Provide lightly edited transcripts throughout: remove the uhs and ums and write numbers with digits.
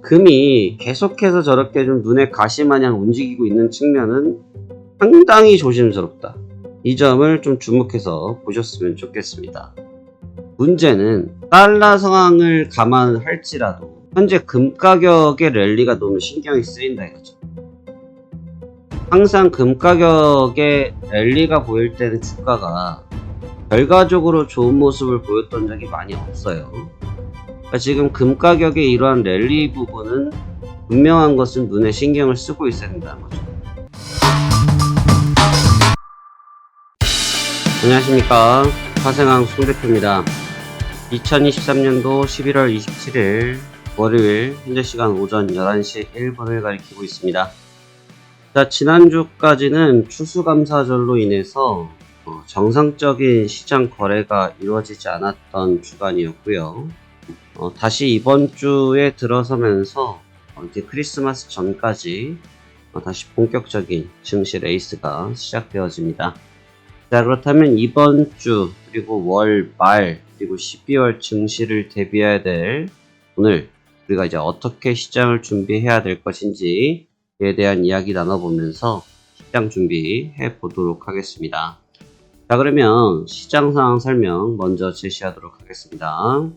금이 계속해서 저렇게 좀 눈에 가시마냥 움직이고 있는 측면은 상당히 조심스럽다. 이 점을 좀 주목해서 보셨으면 좋겠습니다. 문제는 달러 상황을 감안할지라도 현재 금 가격의 랠리가 너무 신경이 쓰인다 이거죠. 항상 금 가격의 랠리가 보일 때는 주가가 결과적으로 좋은 모습을 보였던 적이 많이 없어요. 그러니까 지금 금 가격의 이러한 랠리 부분은 분명한 것은 눈에 신경을 쓰고 있어야 된다는 거죠. 안녕하십니까, 화생왕 송대표입니다. 2023년도 11월 27일 월요일 현재 시간 오전 11시 1분을 가리키고 있습니다. 자, 지난주까지는 추수감사절로 인해서 정상적인 시장 거래가 이루어지지 않았던 주간이었고요. 다시 이번 주에 들어서면서 이제 크리스마스 전까지 다시 본격적인 증시 레이스가 시작되어집니다. 자, 그렇다면 이번 주 그리고 월 말 그리고 12월 증시를 대비해야 될 오늘 우리가 이제 어떻게 시장을 준비해야 될 것인지에 대한 이야기 나눠보면서 시장 준비해 보도록 하겠습니다. 자, 그러면 시장 상황 설명 먼저 제시하도록 하겠습니다.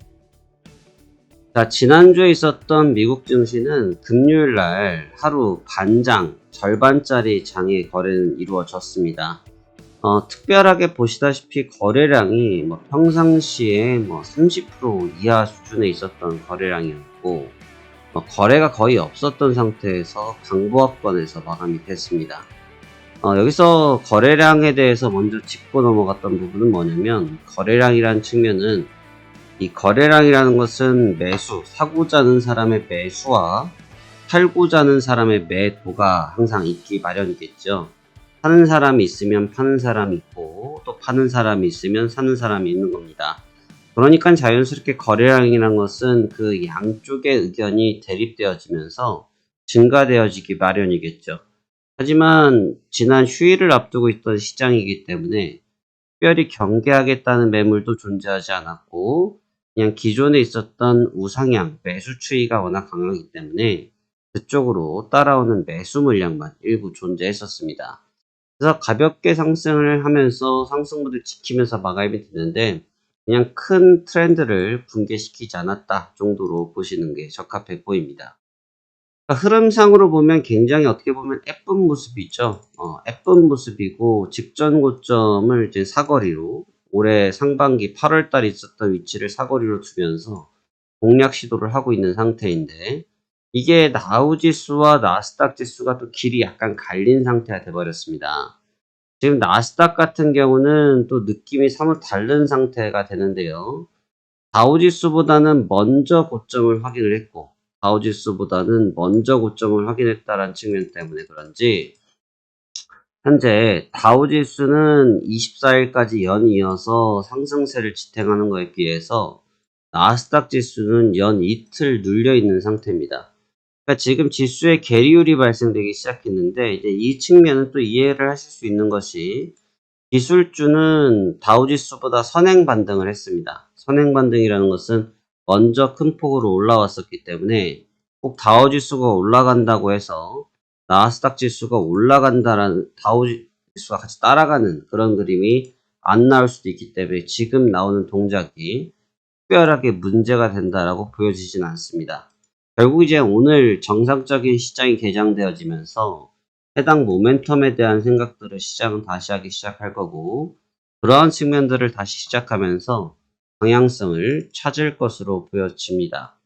자, 지난주에 있었던 미국 증시는 금요일 날 하루 반장, 절반짜리 장의 거래는 이루어졌습니다. 특별하게 보시다시피 거래량이 평상시에 30% 이하 수준에 있었던 거래량이었고, 거래가 거의 없었던 상태에서 강보합권에서 마감이 됐습니다. 여기서 거래량에 대해서 먼저 짚고 넘어갔던 부분은 뭐냐면, 거래량이라는 측면은 이 거래량이라는 것은 매수, 사고자 하는 사람의 매수와 팔고자 하는 사람의 매도가 항상 있기 마련이겠죠. 사는 사람이 있으면 파는 사람이 있고 또 파는 사람이 있으면 사는 사람이 있는 겁니다. 그러니까 자연스럽게 거래량이라는 것은 그 양쪽의 의견이 대립되어지면서 증가되어지기 마련이겠죠. 하지만 지난 휴일을 앞두고 있던 시장이기 때문에 특별히 경계하겠다는 매물도 존재하지 않았고 그냥 기존에 있었던 우상향 매수 추이가 워낙 강하기 때문에 그쪽으로 따라오는 매수 물량만 일부 존재했었습니다. 그래서 가볍게 상승을 하면서 상승분을 지키면서 마감이 됐는데 그냥 큰 트렌드를 붕괴시키지 않았다 정도로 보시는 게 적합해 보입니다. 그러니까 흐름상으로 보면 굉장히 어떻게 보면 예쁜 모습이죠. 예쁜 모습이고 직전 고점을 이제 사거리로 올해 상반기 8월달에 있었던 위치를 사거리로 두면서 공략 시도를 하고 있는 상태인데 이게 다우지수와 나스닥 지수가 또 길이 약간 갈린 상태가 돼버렸습니다. 지금 나스닥 같은 경우는 또 느낌이 사뭇 다른 상태가 되는데요. 다우지수보다는 먼저 고점을 확인을 했고 다우지수보다는 먼저 고점을 확인했다는 측면 때문에 그런지 현재 다우지수는 24일까지 연이어서 상승세를 지탱하는 것에 비해서 나스닥 지수는 연 이틀 눌려있는 상태입니다. 그러니까 지금 지수의 계리율이 발생되기 시작했는데 이제 이 측면은 또 이해를 하실 수 있는 것이 기술주는 다우지수보다 선행 반등을 했습니다. 선행 반등이라는 것은 먼저 큰 폭으로 올라왔었기 때문에 꼭 다우지수가 올라간다고 해서 나스닥 지수가 올라간다라는 다우지수가 같이 따라가는 그런 그림이 안 나올 수도 있기 때문에 지금 나오는 동작이 특별하게 문제가 된다라고 보여지진 않습니다. 결국 이제 오늘 정상적인 시장이 개장되어지면서 해당 모멘텀에 대한 생각들을 시장은 다시 하기 시작할 거고 그러한 측면들을 다시 시작하면서 방향성을 찾을 것으로 보여집니다.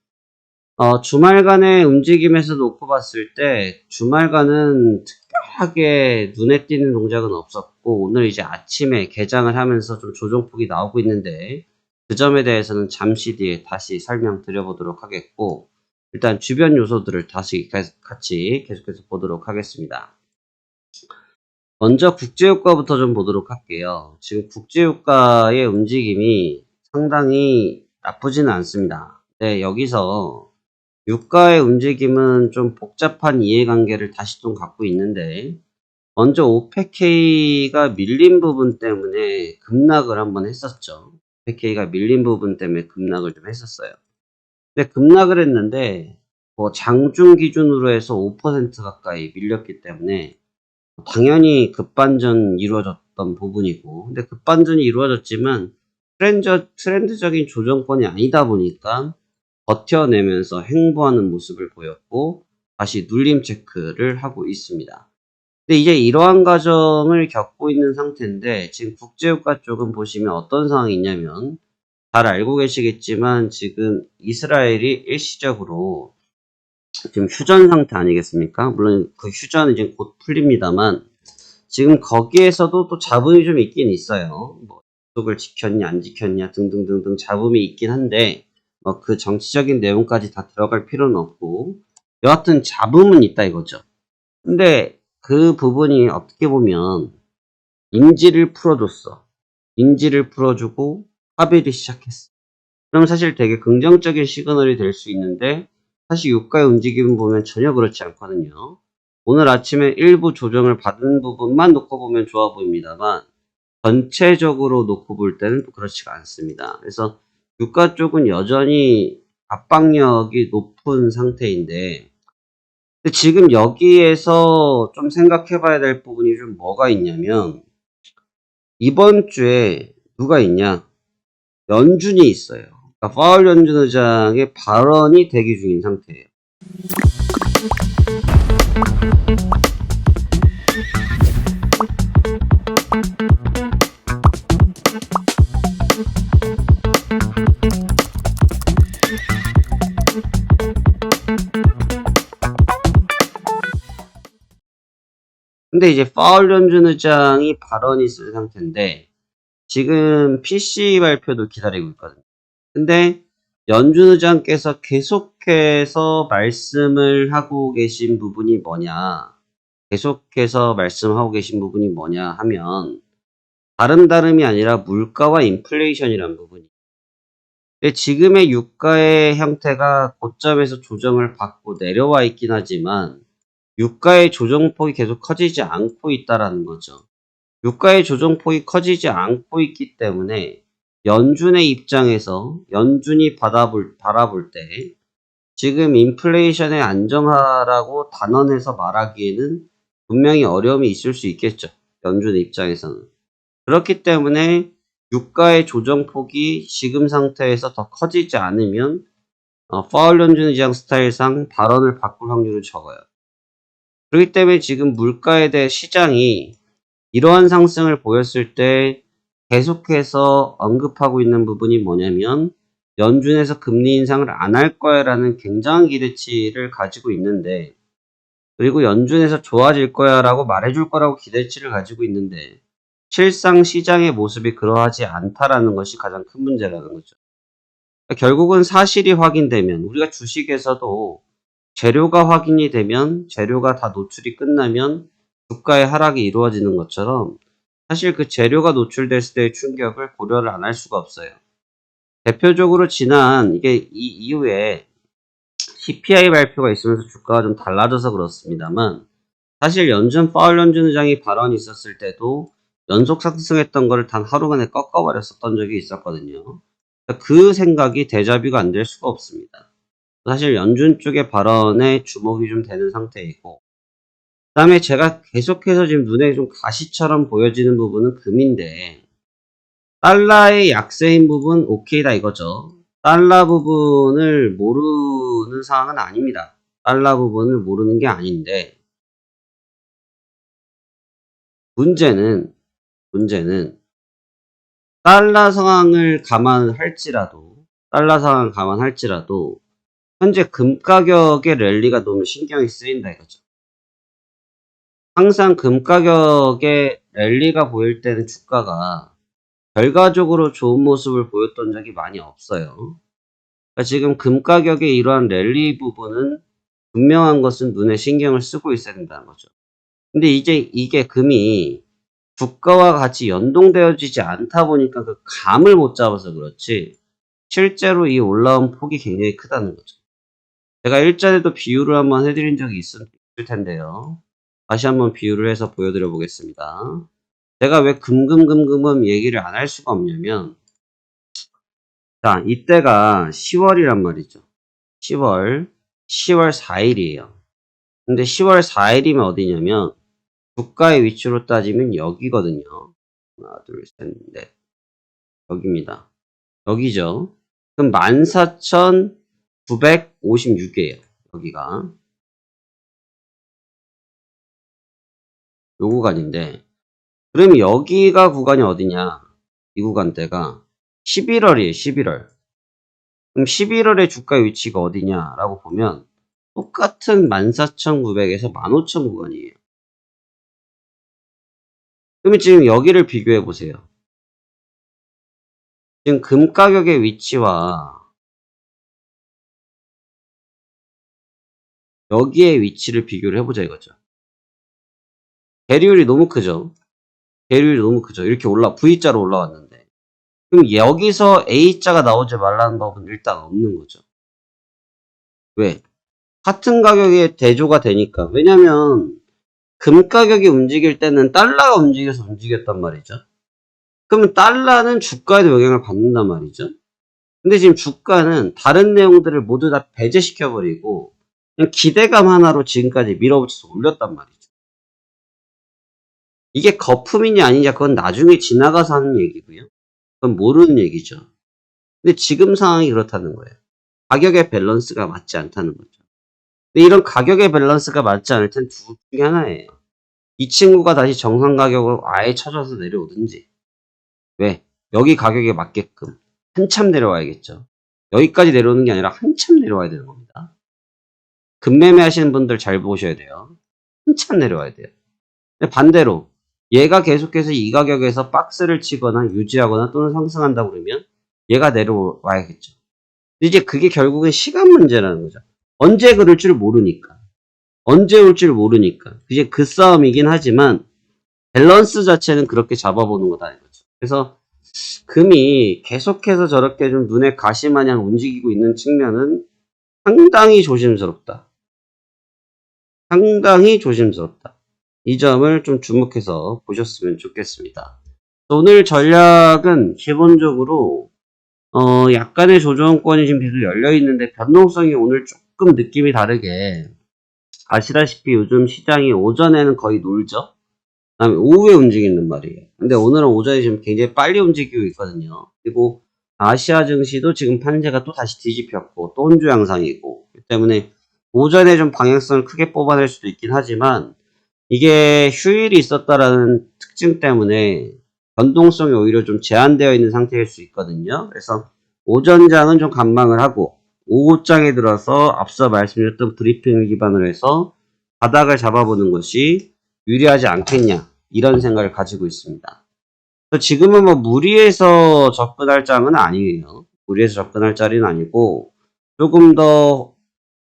주말간의 움직임에서 놓고 봤을 때 주말간은 특별하게 눈에 띄는 동작은 없었고 오늘 이제 아침에 개장을 하면서 좀 조정폭이 나오고 있는데 그 점에 대해서는 잠시 뒤에 다시 설명드려보도록 하겠고 일단 주변 요소들을 다시 같이 계속해서 보도록 하겠습니다. 먼저 국제유가부터 좀 보도록 할게요. 지금 국제유가의 움직임이 상당히 나쁘지는 않습니다. 네, 여기서 유가의 움직임은 좀 복잡한 이해관계를 다시 좀 갖고 있는데 먼저 오펙K가 밀린 부분 때문에 급락을 한번 했었죠. 오펙K가 밀린 부분 때문에 급락을 좀 했었어요. 근데 급락을 했는데 뭐 장중 기준으로 해서 5% 가까이 밀렸기 때문에 당연히 급반전 이루어졌던 부분이고, 근데 급반전이 이루어졌지만 트렌드적인 조정권이 아니다 보니까 버텨내면서 횡보하는 모습을 보였고 다시 눌림 체크를 하고 있습니다. 근데 이제 이러한 과정을 겪고 있는 상태인데, 지금 국제유가 쪽은 보시면 어떤 상황이 있냐면, 잘 알고 계시겠지만 지금 이스라엘이 일시적으로 지금 휴전 상태 아니겠습니까? 물론 그 휴전은 이제 곧 풀립니다만, 지금 거기에서도 또 잡음이 좀 있긴 있어요. 뭐 약속을 지켰냐 안 지켰냐 등등등등 잡음이 있긴 한데, 뭐 그 정치적인 내용까지 다 들어갈 필요는 없고, 여하튼 잡음은 있다 이거죠. 근데 그 부분이 어떻게 보면 인지를 풀어줬어. 인지를 풀어주고 합의를 시작했어. 그럼 사실 되게 긍정적인 시그널이 될 수 있는데, 사실 유가의 움직임을 보면 전혀 그렇지 않거든요. 오늘 아침에 일부 조정을 받은 부분만 놓고 보면 좋아 보입니다만, 전체적으로 놓고 볼 때는 또 그렇지가 않습니다. 그래서 유가 쪽은 여전히 압박력이 높은 상태인데, 근데 지금 여기에서 좀 생각해 봐야 될 부분이 좀 뭐가 있냐면, 이번 주에 누가 있냐? 연준이 있어요. 그러니까 파월 연준 의장의 발언이 대기 중인 상태예요. 근데 이제 파월 연준 의장이 발언이 있을 상태인데, 지금 PC 발표도 기다리고 있거든요. 근데 연준 의장께서 계속해서 말씀을 하고 계신 부분이 뭐냐, 계속해서 말씀하고 계신 부분이 뭐냐 하면, 다름이 아니라 물가와 인플레이션이라는 부분이. 근데 지금의 유가의 형태가 고점에서 조정을 받고 내려와 있긴 하지만, 유가의 조정폭이 계속 커지지 않고 있다라는 거죠. 유가의 조정폭이 커지지 않고 있기 때문에 연준의 입장에서 연준이 바라볼 때 지금 인플레이션의 안정화라고 단언해서 말하기에는 분명히 어려움이 있을 수 있겠죠. 연준의 입장에서는. 그렇기 때문에 유가의 조정폭이 지금 상태에서 더 커지지 않으면 파월 연준 의장 스타일상 발언을 바꿀 확률은 적어요. 그렇기 때문에 지금 물가에 대해 시장이 이러한 상승을 보였을 때 계속해서 언급하고 있는 부분이 뭐냐면, 연준에서 금리 인상을 안 할 거야 라는 굉장한 기대치를 가지고 있는데, 그리고 연준에서 좋아질 거야 라고 말해줄 거라고 기대치를 가지고 있는데, 실상 시장의 모습이 그러하지 않다라는 것이 가장 큰 문제라는 거죠. 결국은 사실이 확인되면, 우리가 주식에서도 재료가 확인이 되면, 재료가 다 노출이 끝나면 주가의 하락이 이루어지는 것처럼, 사실 그 재료가 노출됐을 때의 충격을 고려를 안 할 수가 없어요. 대표적으로 이게 이 이후에 CPI 발표가 있으면서 주가가 좀 달라져서 그렇습니다만, 사실 파월 연준 의장이 발언이 있었을 때도 연속 상승했던 거를 단 하루 만에 꺾어버렸었던 적이 있었거든요. 그 생각이 데자뷰가 안 될 수가 없습니다. 사실 연준 쪽의 발언에 주목이 좀 되는 상태이고, 그 다음에 제가 계속해서 지금 눈에 좀 가시처럼 보여지는 부분은 금인데, 달러의 약세인 부분 오케이다 이거죠. 달러 부분을 모르는 상황은 아닙니다. 달러 부분을 모르는 게 아닌데, 문제는 달러 상황을 감안할지라도 현재 금 가격의 랠리가 너무 신경이 쓰인다 이거죠. 항상 금 가격의 랠리가 보일 때는 주가가 결과적으로 좋은 모습을 보였던 적이 많이 없어요. 그러니까 지금 금 가격의 이러한 랠리 부분은 분명한 것은 눈에 신경을 쓰고 있어야 된다는 거죠. 근데 이제 이게 금이 주가와 같이 연동되어지지 않다 보니까 그 감을 못 잡아서 그렇지, 실제로 이 올라온 폭이 굉장히 크다는 거죠. 제가 일전에도 비유를 한번 해드린 적이 있을 텐데요. 다시 한번 비유를 해서 보여드려 보겠습니다. 제가 왜 금금 얘기를 안 할 수가 없냐면, 자, 이때가 10월이란 말이죠. 10월. 10월 4일이에요. 근데 10월 4일이면 어디냐면 주가의 위치로 따지면 여기거든요. 하나, 둘, 셋, 넷. 여기입니다. 여기죠. 그럼 14,956이에요. 여기가. 요 구간인데, 그럼 여기가 구간이 어디냐? 이 구간대가 11월이에요. 11월. 그럼 11월의 주가 위치가 어디냐라고 보면 똑같은 14,900에서 15,000 구간이에요. 그러면 지금 여기를 비교해 보세요. 지금 금 가격의 위치와 여기의 위치를 비교를 해보자 이거죠. 대류율이 너무 크죠. 대류율이 너무 크죠. 이렇게 V자로 올라왔는데. 그럼 여기서 A자가 나오지 말라는 법은 일단 없는 거죠. 왜? 같은 가격에 대조가 되니까. 왜냐면 금 가격이 움직일 때는 달러가 움직여서 움직였단 말이죠. 그러면 달러는 주가에도 영향을 받는단 말이죠. 근데 지금 주가는 다른 내용들을 모두 다 배제시켜버리고 그냥 기대감 하나로 지금까지 밀어붙여서 올렸단 말이죠. 이게 거품이냐 아니냐 그건 나중에 지나가서 하는 얘기고요. 그건 모르는 얘기죠. 근데 지금 상황이 그렇다는 거예요. 가격의 밸런스가 맞지 않다는 거죠. 근데 이런 가격의 밸런스가 맞지 않을 땐 둘 중에 하나예요. 이 친구가 다시 정상 가격으로 아예 쳐져서 내려오든지. 왜? 여기 가격에 맞게끔 한참 내려와야겠죠. 여기까지 내려오는 게 아니라 한참 내려와야 되는 겁니다. 금매매 하시는 분들 잘 보셔야 돼요. 한참 내려와야 돼요. 근데 반대로 얘가 계속해서 이 가격에서 박스를 치거나 유지하거나 또는 상승한다고 그러면 얘가 내려와야겠죠. 이제 그게 결국은 시간 문제라는 거죠. 언제 그럴 줄 모르니까. 언제 올 줄 모르니까. 이제 그 싸움이긴 하지만 밸런스 자체는 그렇게 잡아보는 거다 이거죠. 그래서 금이 계속해서 저렇게 좀 눈에 가시마냥 움직이고 있는 측면은 상당히 조심스럽다. 상당히 조심스럽다. 이 점을 좀 주목해서 보셨으면 좋겠습니다. 오늘 전략은 기본적으로 약간의 조정권이 지금 계속 열려있는데 변동성이 오늘 조금 느낌이 다르게 아시다시피 요즘 시장이 오전에는 거의 놀죠. 그 다음에 오후에 움직이는 말이에요. 근데 오늘은 오전에 지금 굉장히 빨리 움직이고 있거든요. 그리고 아시아 증시도 지금 판세가 또 다시 뒤집혔고 또 혼조 양상이고 그렇기 때문에 오전에 좀 방향성을 크게 뽑아낼 수도 있긴 하지만 이게 휴일이 있었다라는 특징 때문에 변동성이 오히려 좀 제한되어 있는 상태일 수 있거든요. 그래서 오전장은 좀 관망을 하고 오후장에 들어서 앞서 말씀드렸던 브리핑을 기반으로 해서 바닥을 잡아보는 것이 유리하지 않겠냐 이런 생각을 가지고 있습니다. 지금은 뭐 무리해서 접근할 장은 아니에요. 무리해서 접근할 자리는 아니고 조금 더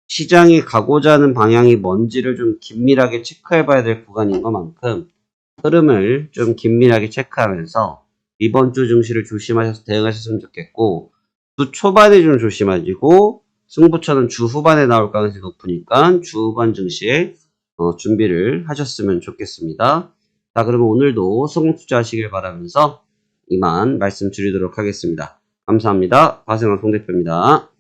시장이 가고자 하는 방향이 뭔지를 좀 긴밀하게 체크해 봐야 될 구간인 것만큼 흐름을 좀 긴밀하게 체크하면서 이번 주 증시를 조심하셔서 대응하셨으면 좋겠고 주 초반에 좀 조심하시고 승부처는 주 후반에 나올 가능성이 높으니까 주 후반 증시에 준비를 하셨으면 좋겠습니다. 자, 그러면 오늘도 성공 투자하시길 바라면서 이만 말씀 드리도록 하겠습니다. 감사합니다. 바생왕 송 대표입니다.